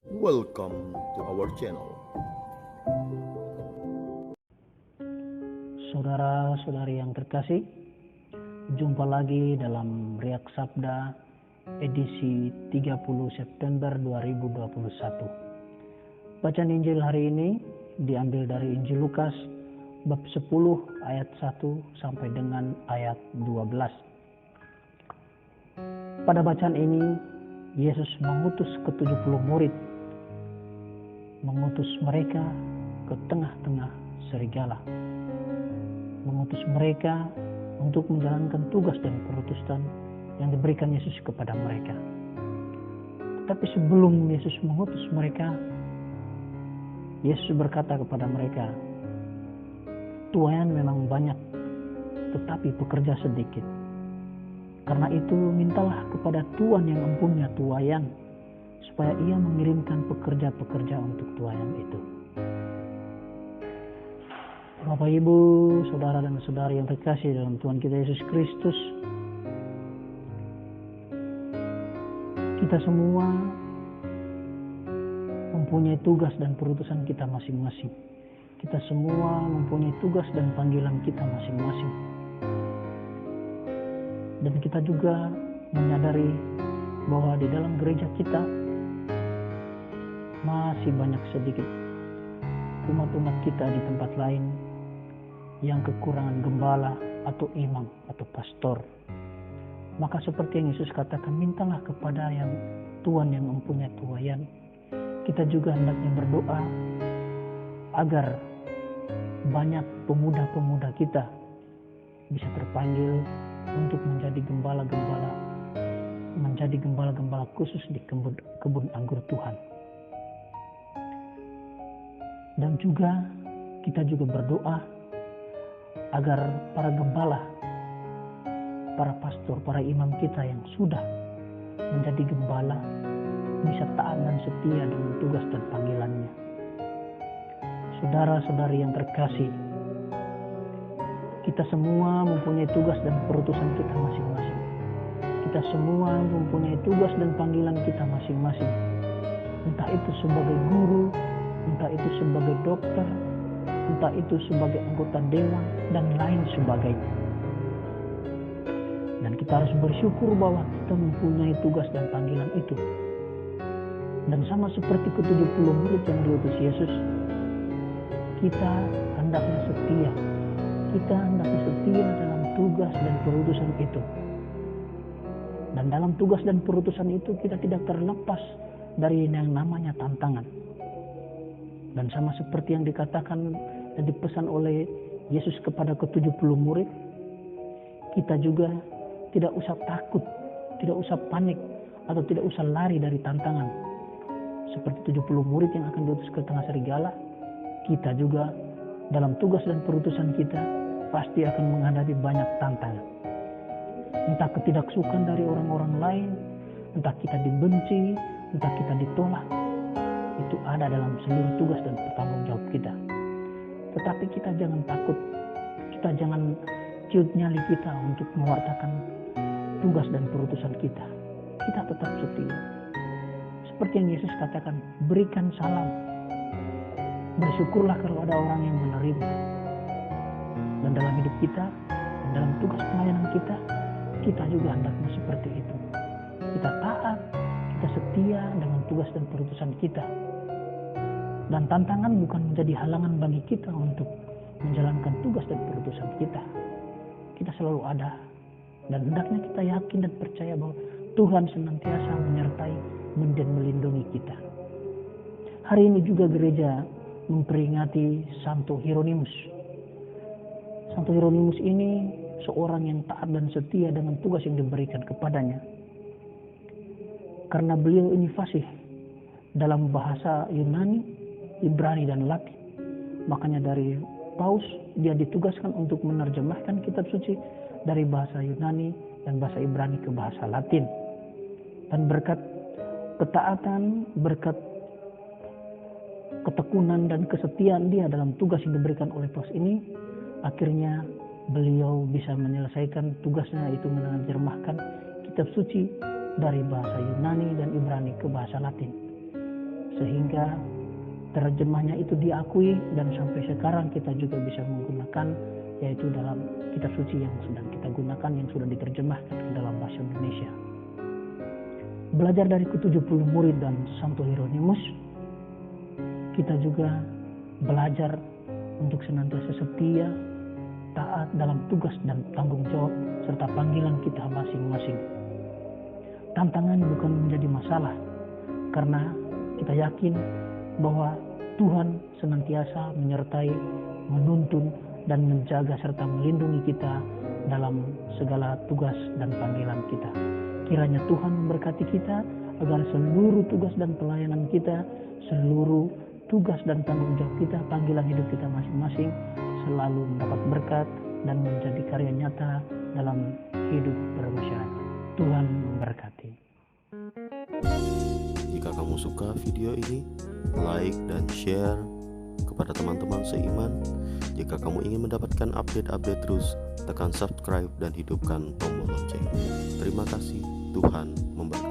Welcome to our channel. Saudara-saudari yang terkasih, jumpa lagi dalam Riak Sabda edisi 30 September 2021. Bacaan Injil hari ini diambil dari Injil Lukas bab 10 ayat 1 sampai dengan ayat 12. Pada bacaan ini Yesus mengutus ke-70 murid, mengutus mereka ke tengah-tengah serigala, mengutus mereka untuk menjalankan tugas dan perutusan yang diberikan Yesus kepada mereka. Tetapi sebelum Yesus mengutus mereka, Yesus berkata kepada mereka, "Tuaian memang banyak, tetapi pekerja sedikit. Karena itu mintalah kepada Tuhan yang mempunyai tuaian, supaya ia mengirimkan pekerja-pekerja untuk tuaian itu." Bapak, Ibu, saudara dan saudari yang terkasih dalam Tuhan kita Yesus Kristus, kita semua mempunyai tugas dan perutusan kita masing-masing. Kita semua mempunyai tugas dan panggilan kita masing-masing. Dan kita juga menyadari bahwa di dalam gereja kita masih banyak sedikit umat-umat kita di tempat lain yang kekurangan gembala atau imam atau pastor. Maka seperti yang Yesus katakan, mintalah kepada yang Tuhan yang mempunyai tuaian. Kita juga hendaknya berdoa agar banyak pemuda-pemuda kita bisa terpanggil untuk menjadi gembala-gembala, menjadi gembala-gembala khusus di kebun anggur Tuhan. Dan juga kita juga berdoa agar para gembala, para pastor, para imam kita yang sudah menjadi gembala bisa taat dan setia dengan tugas dan panggilannya. Saudara-saudari yang terkasih, kita semua mempunyai tugas dan perutusan kita masing-masing. Kita semua mempunyai tugas dan panggilan kita masing-masing. Entah itu sebagai guru, entah itu sebagai dokter, entah itu sebagai anggota dewan, dan lain sebagainya. Dan kita harus bersyukur bahwa kita mempunyai tugas dan panggilan itu. Dan sama seperti ke-70 murid yang diutus Yesus, kita hendaknya setia. Kita hendaknya setia dalam tugas dan perutusan itu. Dan dalam tugas dan perutusan itu kita tidak terlepas dari yang namanya tantangan. Dan sama seperti yang dikatakan dan dipesan oleh Yesus kepada ke-70 murid, kita juga tidak usah takut, tidak usah panik, atau tidak usah lari dari tantangan. Seperti 70 murid yang akan diutus ke tengah serigala, kita juga dalam tugas dan perutusan kita pasti akan menghadapi banyak tantangan. Entah ketidaksukaan dari orang-orang lain, entah kita dibenci, entah kita ditolak, itu ada dalam seluruh tugas dan tanggung jawab kita. Tetapi kita jangan takut, kita jangan ciut nyali kita untuk mewartakan tugas dan perutusan kita. Kita tetap setia. Seperti yang Yesus katakan, berikan salam. Bersyukurlah kalau ada orang yang menerima. Dan dalam hidup kita, dalam tugas pelayanan kita juga hendaknya seperti itu. Kita taat, kita setia dengan tugas dan perutusan kita. Dan tantangan bukan menjadi halangan bagi kita untuk menjalankan tugas dan perutusan kita. Kita selalu ada. Dan hendaknya kita yakin dan percaya bahwa Tuhan senantiasa menyertai dan melindungi kita. Hari ini juga gereja memperingati Santo Hieronymus. Santo Hieronymus ini seorang yang taat dan setia dengan tugas yang diberikan kepadanya. Karena beliau ini fasih dalam bahasa Yunani, Ibrani, dan Latin. Makanya dari Paus dia ditugaskan untuk menerjemahkan kitab suci dari bahasa Yunani dan bahasa Ibrani ke bahasa Latin. Dan berkat ketaatan, berkat ketekunan dan kesetiaan dia dalam tugas yang diberikan oleh Paus ini, akhirnya beliau bisa menyelesaikan tugasnya, yaitu menerjemahkan kitab suci dari bahasa Yunani dan Ibrani ke bahasa Latin. ketika terjemahnya itu diakui dan sampai sekarang kita juga bisa menggunakan, yaitu dalam kitab suci yang sedang kita gunakan yang sudah diterjemahkan ke dalam bahasa Indonesia. Belajar dari ke-70 murid dan Santo Hieronymus, kita juga belajar untuk senantiasa setia, taat dalam tugas dan tanggung jawab serta panggilan kita masing-masing. Tantangan bukan menjadi masalah, karena kita yakin bahwa Tuhan senantiasa menyertai, menuntun, dan menjaga serta melindungi kita dalam segala tugas dan panggilan kita. Kiranya Tuhan memberkati kita agar seluruh tugas dan pelayanan kita, seluruh tugas dan tanggung jawab kita, panggilan hidup kita masing-masing selalu mendapat berkat dan menjadi karya nyata dalam hidup bermasyarakat. Tuhan memberkati. Jika kamu suka video ini, like dan share kepada teman-teman seiman. Jika kamu ingin mendapatkan update-update terus, tekan subscribe dan hidupkan tombol lonceng. Terima kasih, Tuhan memberkati.